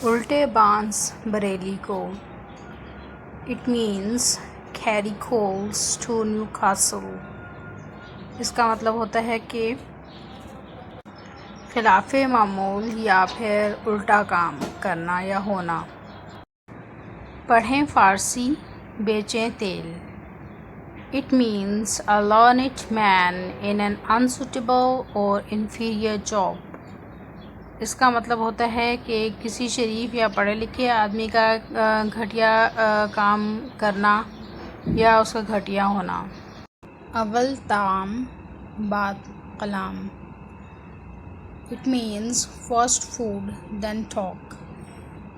الٹے بانس بریلی کو. It means carry coals to Newcastle. اس کا مطلب ہوتا ہے کہ خلاف معمول یا پھر الٹا کام کرنا یا ہونا. پڑھیں فارسی بیچیں تیل. It means a learned man in an unsuitable or inferior job. اس کا مطلب ہوتا ہے کہ کسی شریف یا پڑھے لکھے آدمی کا گھٹیا کام کرنا یا اس کا گھٹیا ہونا. اول طعام بعد کلام. It means first food then talk.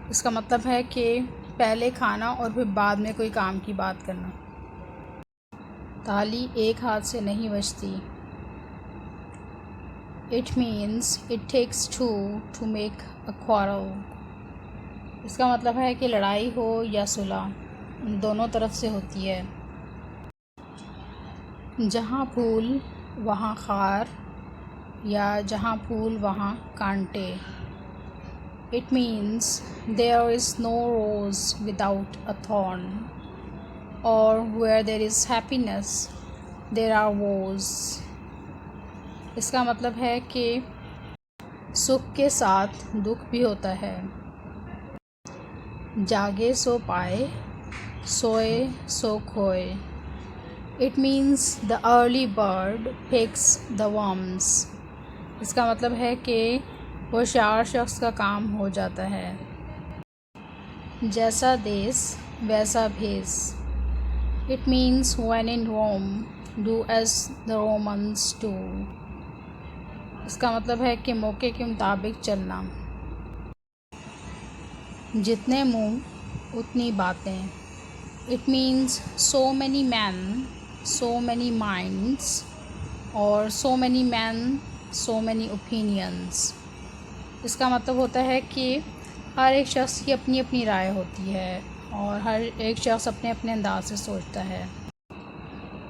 اس کا مطلب ہے کہ پہلے کھانا اور پھر بعد میں کوئی کام کی بات کرنا. تالی ایک ہاتھ سے نہیں بجتی. It means it takes two to make a quarrel. اس کا مطلب ہے کہ لڑائی ہو یا صلح دونوں طرف سے ہوتی ہے. جہاں پھول وہاں خار یا جہاں پھول وہاں کانٹے. It means there is no rose without a thorn, or where there is happiness there are woes. اس کا مطلب ہے کہ سکھ کے ساتھ دکھ بھی ہوتا ہے. جاگے سو پائے سوئے سو کھوئے. It means the early bird picks the worms. اس کا مطلب ہے کہ ہوشیار شخص کا کام ہو جاتا ہے. جیسا دیس ویسا بھیس. It means when in Rome do as the Romans do. اس کا مطلب ہے کہ موقع کے مطابق چلنا. جتنے منہ اتنی باتیں. It means so many men, so many minds, اور so many men, so many opinions. اس کا مطلب ہوتا ہے کہ ہر ایک شخص کی اپنی اپنی رائے ہوتی ہے اور ہر ایک شخص اپنے اپنے انداز سے سوچتا ہے.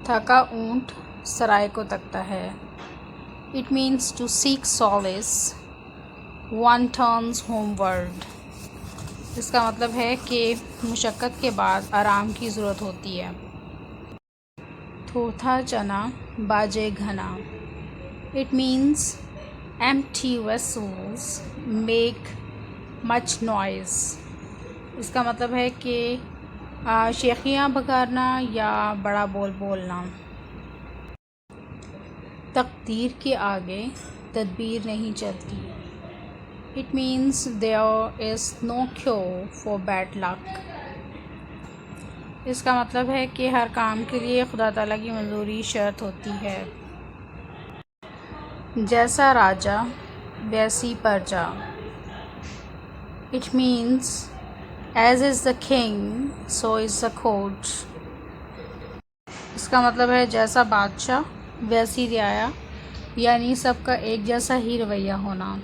تھکا اونٹ سرائے کو تکتا ہے. It means to seek solace one turns homeward. اس کا مطلب ہے کہ مشقت کے بعد آرام کی ضرورت ہوتی ہے. تھوتھا چنا باجے گھنا. It means empty vessels make much noise. اس کا مطلب ہے کہ شیخیاں بگارنا یا بڑا بول بولنا. تقدیر کے آگے تدبیر نہیں چلتی. It means there is no cure for bad luck. اس کا مطلب ہے کہ ہر کام کے لیے خدا تعالیٰ کی منظوری شرط ہوتی ہے. جیسا راجا ویسی پرجا. It means as is the king so is the court. اس کا مطلب ہے جیسا بادشاہ ویسی رعایا، یعنی سب کا ایک جیسا ہی رویہ ہونا.